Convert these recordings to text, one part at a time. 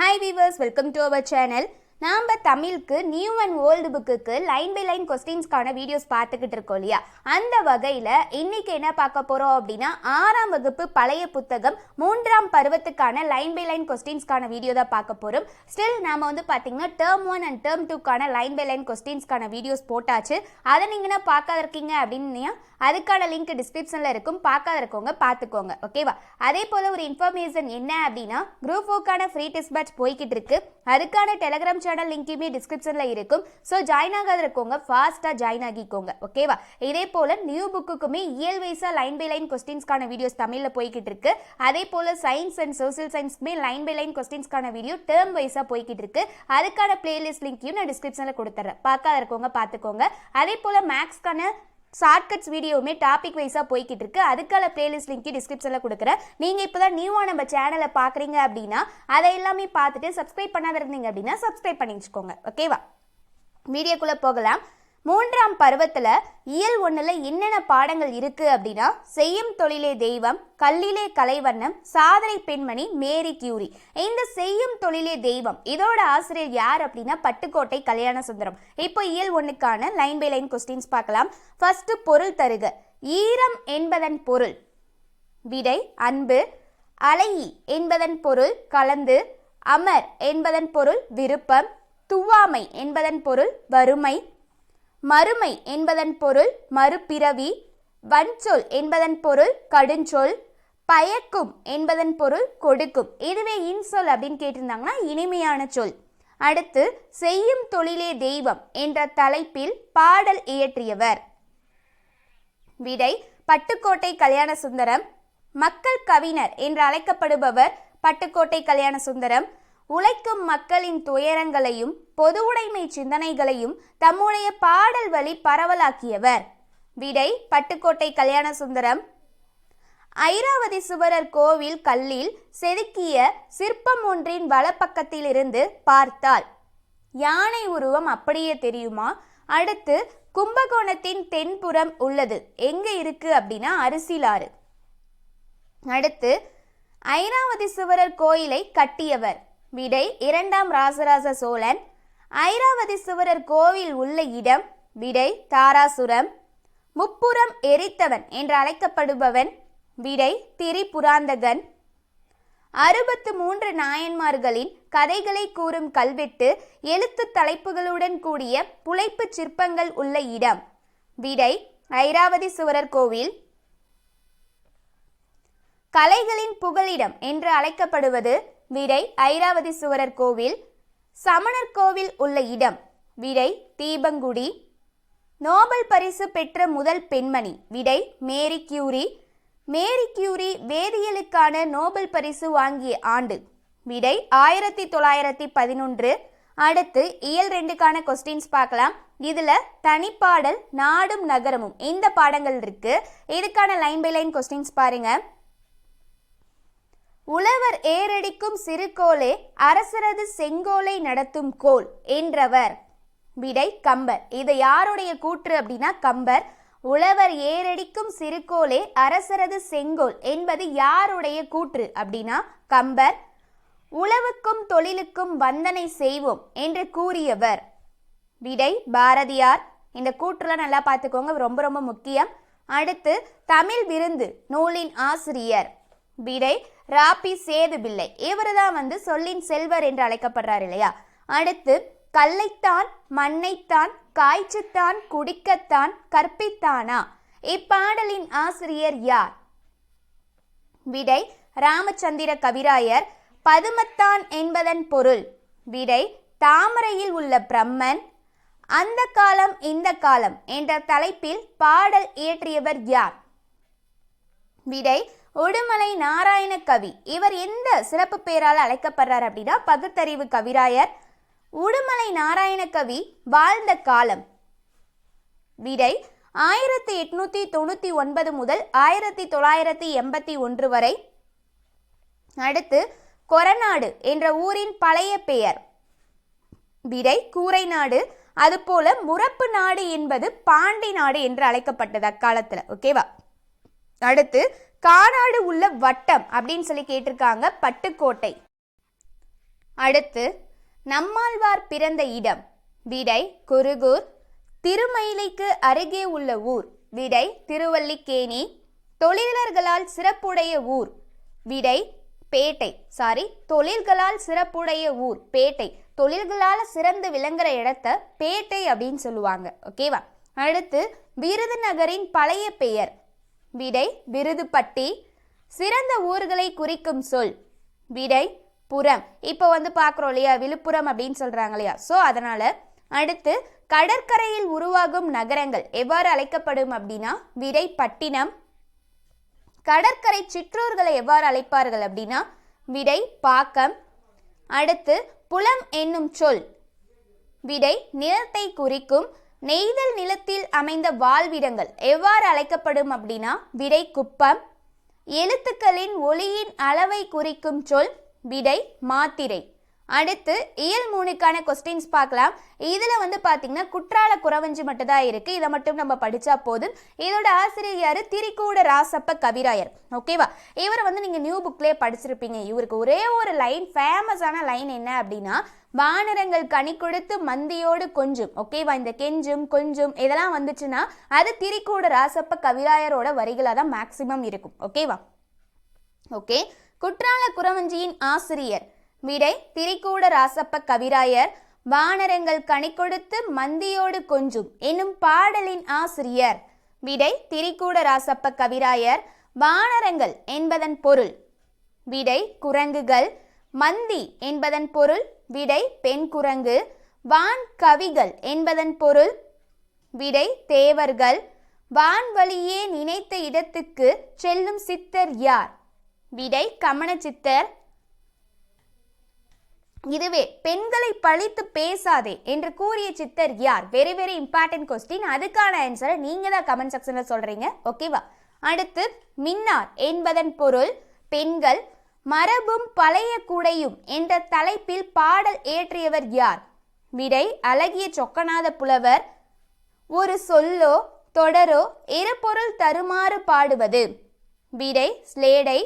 Hi viewers, welcome to our channel. நாம தமிழுக்கு new and old புக்குக்கு லைன் பை லைன் கொஸ்டின்ஸ்க்கான வீடியோஸ் பார்த்துக்கிட்டு இருக்கோம் இல்லையா. அந்த வகையில் இன்னைக்கு என்ன பார்க்க போகிறோம் அப்படின்னா 6ஆம் வகுப்பு பழைய புத்தகம் 3ஆம் பருவத்துக்கான லைன் பை லைன் கொஸ்டின்ஸ்க்கான வீடியோ தான் பார்க்க போகிறோம். ஸ்டில் நாம் பார்த்தீங்கன்னா டேர்ம் 1 அண்ட் டேர்ம் 2க்கான லைன் பை லைன் கொஸ்டின்ஸ்க்கான வீடியோஸ் போட்டாச்சு. அதை நீங்கள் பார்க்காத இருக்கீங்க அப்படின்னு அதுக்கான லிங்க் டிஸ்கிரிப்ஷனில் இருக்கும், பார்க்காத இருக்கவங்க பார்த்துக்கோங்க, ஓகேவா. அதே போல் ஒரு இன்ஃபர்மேஷன் என்ன அப்படின்னா குரூப் 4க்கான ஃப்ரீ டெஸ்ட் பேட்ச் போய்கிட்டு இருக்கு. அதுக்கான டெலிகிராம் சேனல் லிங்க்குமே டிஸ்கிரிப்ஷனில் இருக்கும். ஸோ ஜாயின் ஆகாத இருக்கவங்க ஃபாஸ்ட்டாக ஜாயின் ஆகிக்கோங்க, ஓகேவா. இதே போல் நியூ புக்குக்குமே இயல் வைஸாக லைன் பை லைன் கொஸ்டின்ஸ்க்கான வீடியோஸ் தமிழில் போய்கிட்டு இருக்கு. அதே போல் சயின்ஸ் அண்ட் சோசியல் சயின்ஸ்க்குமே லைன் பை லைன் கொஸ்டின்ஸ்க்கான வீடியோ டேர்ம் வைஸாக போய்கிட்டு இருக்கு. அதுக்கான பிளேலிஸ்ட் லிங்க்கையும் நான் டிஸ்கிரிப்ஷனில் கொடுத்துட்றேன், பார்க்காத இருக்கவங்க பார்த்துக்கோங்க. அதே போல் மேக்ஸ்க்கான ஷார்ட்கட்ஸ் வீடியோவுமே டாபிக் வைஸாக போய்கிட்டு இருக்கு. அதுக்கான பிளேலிஸ்ட் லிங்க் டிஸ்கிரிப்ஷனில் கொடுக்குறேன். நீங்கள் இப்போ தான் நியூவாக நம்ம சேனலை பார்க்குறீங்க அப்படின்னா அதை எல்லாமே பார்த்துட்டு சப்ஸ்கிரைப் பண்ணாத இருந்தீங்க அப்படின்னா சப்ஸ்கிரைப் பண்ணி வச்சுக்கோங்க, ஓகேவா. வீடியோக்குள்ளே போகலாம். 3ஆம் பருவத்தில் இயல் 1ல் என்னென்ன பாடங்கள் இருக்குது அப்படின்னா செய்யும் தொழிலே தெய்வம், கல்லிலே கலைவண்ணம், சாதனை பெண்மணி மேரி கியூரி. இந்த செய்யும் தொழிலே தெய்வம் இதோட ஆசிரியர் யார் அப்படின்னா பட்டுக்கோட்டை கல்யாண சுந்தரம். இப்போ இயல் 1க்கான லைன் பை லைன் கொஸ்டின்ஸ் பார்க்கலாம். ஃபர்ஸ்ட் பொருள் தருக. ஈரம் என்பதன் பொருள் விடை அன்பு. அலையி என்பதன் பொருள் கலந்து. அமர் என்பதன் பொருள் விருப்பம். துவாமை என்பதன் பொருள் வறுமை. மறுமை என்பதன் பொருள் மறுபிறவி. வன்சொல் என்பதன் பொருள் கடுஞ்சொல். பயக்கும் என்பதன் பொருள் கொடுக்கும். இதுவே இன்சொல் அப்படின்னு கேட்டிருந்தாங்கன்னா இனிமையான சொல். அடுத்து செய்யும் தொழிலே தெய்வம் என்ற தலைப்பில் பாடல் இயற்றியவர் விடை பட்டுக்கோட்டை கல்யாண சுந்தரம். மக்கள் கவிஞர் என்று அழைக்கப்படுபவர் பட்டுக்கோட்டை கல்யாண சுந்தரம். உழைக்கும் மக்களின் துயரங்களையும் பொது உடைமை சிந்தனைகளையும் தம்முடைய பாடல் வழி பரவலாக்கியவர் விடை பட்டுக்கோட்டை கல்யாண சுந்தரம். ஐராவதி சுவரர் கோவில் கல்லில் செதுக்கிய சிற்பம் ஒன்றின் வலப்பக்கத்திலிருந்து பார்த்தால் யானை உருவம் அப்படியே தெரியுமா? அடுத்து கும்பகோணத்தின் தென்புறம் உள்ளது, எங்க இருக்கு அப்படின்னா அரிசிலாறு. அடுத்து ஐராவதி சுவரர் கோயிலை கட்டியவர் விடை 2ஆம் ராசராச சோழன். ஐராவதி சுவரர் கோவில் உள்ள இடம் விடை தாராசுரம். முப்புறம் எரித்தவன் என்று அழைக்கப்படுபவன் விடை திரிபுராந்தகன். 63 நாயன்மார்களின் கதைகளை கூறும் கல்வெட்டு எழுத்து தலைப்புகளுடன் கூடிய புலைப்பு சிற்பங்கள் உள்ள இடம் விடை ஐராவதி சுவரர் கோவில். கலைகளின் புகலிடம் என்று அழைக்கப்படுவது விடை ஐராவதி சுவரர் கோவில். சமணர் கோவில் உள்ள இடம் விடை தீபங்குடி. நோபல் பரிசு பெற்ற முதல் பெண்மணி விடை மேரி கியூரி. மேரி கியூரி வேதியியலுக்கான நோபல் பரிசு வாங்கிய ஆண்டு விடை 1911. அடுத்து இயல் 2க்கான கொஸ்டின்ஸ் பார்க்கலாம். இதுல தனிப்பாடல் நாடும் நகரமும் இந்த பாடங்கள் இருக்கு. இதுக்கான லைன் பை லைன் கொஸ்டின்ஸ் பாருங்க. உழவர் ஏரடிக்கும் சிறுகோலே அரசரது செங்கோலை நடத்தும் கோல் என்றவர் விடை கம்பர். இது யாருடைய கூற்று அப்படின்னா கம்பர். உழவர் ஏரடிக்கும் சிறுகோலே அரசரது செங்கோல் என்பது யாருடைய கூற்று அப்படின்னா கம்பர். உழவுக்கும் தொழிலுக்கும் வந்தனை செய்வோம் என்று கூறியவர் விடை பாரதியார். இந்த கூற்றுலாம் நல்லா பார்த்துக்கோங்க, ரொம்ப ரொம்ப முக்கியம். அடுத்து தமிழ் விருந்து நூலின் ஆசிரியர் விடை ராபி சேதுபிள்ளை. இவர் தான் சொல்லின் செல்வர் என்று அழைக்கப்படுறார் இல்லையா. அடுத்து கல்லைத்தான் மண்ணைத்தான் காய்ச்சித்தான் குடிக்கத்தான் கற்பித்தானா இப்பாடலின் ஆசிரியர் யார்? விடை ராமச்சந்திர கவிராயர். பதுமத்தான் என்பதன் பொருள் விடை தாமரையில் உள்ள பிரம்மன். அந்த காலம் இந்த காலம் என்ற தலைப்பில் பாடல் இயற்றியவர் யார்? விடை உடுமலை நாராயண கவி. இவர் எந்த சிறப்பு பெயரால் அழைக்கப்படுறார் அப்படின்னா பகுத்தறிவு கவிராயர். உடுமலை நாராயண கவி வாழ்ந்த காலம் விடை 1899 முதல் 1981 வரை. அடுத்து கொரநாடு என்ற ஊரின் பழைய பெயர் விடை கூரை நாடு. அதுபோல முரப்பு நாடு என்பது பாண்டி நாடு என்று அழைக்கப்பட்டது அக்காலத்தில், ஓகேவா. அடுத்து கானாடு உள்ள வட்டம் அப்படின்னு சொல்லி கேட்டிருக்காங்க பட்டுக்கோட்டை. அடுத்து நம்மாழ்வார் பிறந்த இடம் விடை குருகூர். திருமயிலைக்கு அருகே உள்ள ஊர் விடை திருவல்லிக்கேணி. தொழிலாளர்களால் சிறப்புடைய ஊர் விடை பேட்டை. தொழில்களால் சிறப்புடைய ஊர் பேட்டை. தொழில்களால் சிறந்து விளங்குற இடத்த பேட்டை அப்படின்னு சொல்லுவாங்க. ஓகேவா? அடுத்து விருதுநகரின் பழைய பெயர் விடை விருதுப்பட்டி. சிறந்த ஊர்களை குறிக்கும் சொல் விடை புறம். இப்போ பார்க்குறோம் இல்லையா, விழுப்புரம் அப்படின்னு சொல்றாங்க இல்லையா, ஸோ அதனால. அடுத்து கடற்கரையில் உருவாகும் நகரங்கள் எவ்வாறு அழைக்கப்படும் அப்படின்னா விடை பட்டினம். கடற்கரை சிற்றூர்களை எவ்வாறு அழைப்பார்கள் அப்படின்னா விடை பாக்கம். அடுத்து புலம் என்னும் சொல் விடை நிலத்தை குறிக்கும். நெய்தல் நிலத்தில் அமைந்த வாழ்விடங்கள் எவ்வாறு அழைக்கப்படும் அப்படின்னா விடை குப்பம். எழுத்துக்களின் ஒளியின் அளவை குறிக்கும் சொல் விடை மாத்திரை. அடுத்து இயல் 3க்கான கொஸ்டின்ஸ் பார்க்கலாம். இதில் பார்த்தீங்கன்னா குற்றால குறவஞ்சி மட்டும் தான் இருக்குது. இதை மட்டும் நம்ம படித்தா போதும். இதோட ஆசிரியர் திரிக்கூட ராசப்ப கவிராயர். ஓகேவா? இவரை நீங்கள் நியூ புக்லேயே படிச்சிருப்பீங்க. இவருக்கு ஒரே ஒரு லைன், ஃபேமஸான லைன் என்ன அப்படின்னா வானரங்கள் கனி கொடுத்து மந்தியோடு கொஞ்சம். ஓகேவா? இந்த கெஞ்சும் கொஞ்சம் இதெல்லாம் வந்துச்சுன்னா அது திரிக்கூட ராசப்ப கவிராயரோட வரிகளாக தான் மேக்சிமம் இருக்கும். ஓகேவா? ஓகே. குற்றால குறவஞ்சியின் ஆசிரியர் விடை திரிக்கூட ராசப்ப கவிராயர். வானரங்கள் கனி கொடுத்து மந்தியோடு கொஞ்சும் என்னும் பாடலின் ஆசிரியர் விடை திரிக்கூட ராசப்ப கவிராயர். வானரங்கள் என்பதன் பொருள் விடை குரங்குகள். மந்தி என்பதன் பொருள் விடை பெண் குரங்கு. வான் கவிகள் என்பதன் பொருள் விடை தேவர்கள். வான்வழியே நினைத்த இடத்துக்கு செல்லும் சித்தர் யார் விடை கமன சித்தர். இதுவே பெண்களை பழித்து பேசாதே என்று கூறிய சித்தர் யார்? Very very important question. அதுக்கான ஆன்சரை நீங்க தான் கமெண்ட் செக்ஷன்ல சொல்றீங்க. ஓகேவா? அடுத்து மின்னார் என்பதன் பொருள் பெண்கள். மரபும் பழைய குடையும் என்ற தலைப்பில் பாடல் இயற்றியவர் யார்? விடை அழகிய சொக்கநாத புலவர். ஒரு சொல்லோ தொடரோ இரு பொருள் தருமாறு பாடுவது விடை ஸ்லேடை.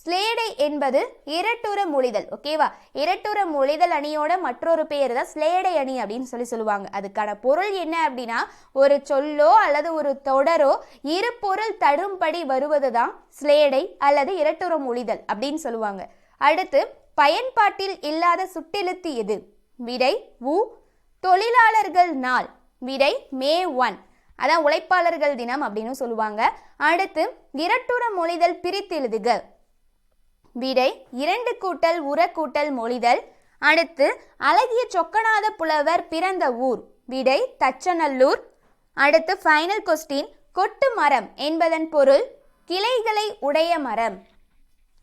ஸ்லேடை என்பது இரட்டுற மொழிதல். ஓகேவா? இரட்டுற மொழிதல் அணியோட மற்றொரு பேர் தான் ஸ்லேடை அணி அப்படின்னு சொல்லுவாங்க. அதுக்கான பொருள் என்ன அப்படின்னா ஒரு சொல்லோ அல்லது ஒரு தொடரோ இரு பொருள் தரும்படி வருவது தான் ஸ்லேடை அல்லது இரட்டுற மொழிதல் அப்படின்னு சொல்லுவாங்க. அடுத்து பயன்பாட்டில் இல்லாத சுட்டெழுத்து எது? விடை உ. தொழிலாளர்கள் நாள் விடை மே 1. அதான் உழைப்பாளர்கள் தினம் அப்படின்னு சொல்லுவாங்க. அடுத்து இரட்டுற மொழிதல் பிரித்தெழுதுக விடை 2 கூட்டல் உர கூட்டல் மொழிதல். அடுத்து அழகிய சொக்கநாத புலவர் பிறந்த ஊர் விடை தச்சநல்லூர். அடுத்து ஃபைனல் கொஸ்டின் கொட்டு மரம் என்பதன் பொருள் கிளைகளை உடைய மரம்.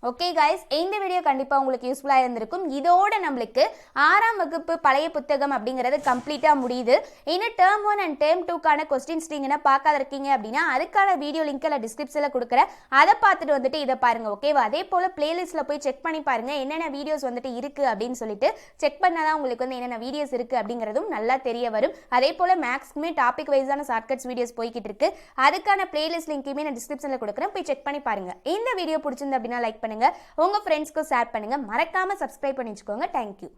ஓகே கைஸ், இந்த வீடியோ கண்டிப்பாக உங்களுக்கு யூஸ்ஃபுல்லாக இருந்திருக்கும். இதோட நம்மளுக்கு 6ஆம் வகுப்பு பழைய புத்தகம் அப்படிங்கிறது கம்ப்ளீட்டாக முடியுது. இன்னும் டேர்ம் 1 அண்ட் டேர்ம் 2க்கான கொஸ்டின்ஸ் நீங்கள் பார்க்காத இருக்கீங்க அப்படின்னா அதுக்கான வீடியோ லிங்க்கில் டிஸ்கிரிப்ஷனில் கொடுக்குறேன். அதை பார்த்துட்டு இதை பாருங்கள். ஓகேவா? அதே போல் பிளேலிஸ்ட்டில் போய் செக் பண்ணி பாருங்கள் என்னென்ன வீடியோஸ் இருக்குது அப்படின்னு சொல்லிட்டு செக் பண்ணால் தான் உங்களுக்கு என்னென்ன வீடியோஸ் இருக்குது அப்படிங்கிறதும் நல்லா தெரிய வரும். அதே போல் மேக்ஸ்க்குமே டாபிக் வைஸான ஷார்ட்கட்ஸ் வீடியோஸ் போய்கிட்டு இருக்கு. அதுக்கான பிளேலிஸ்ட் லிங்க்குமே நான் டிஸ்கிரிப்ஷனில் கொடுக்குறேன். போய் செக் பண்ணி பாருங்கள். இந்த வீடியோ பிடிச்சிருந்து அப்படின்னா லைக் பண்ணுங்க, உங்க ஃப்ரெண்ட்ஸ்க்கு ஷேர் பண்ணுங்க, மறக்காம சப்ஸ்கிரைப் பண்ணி வச்சுக்கோங்க. தேங்க்யூ.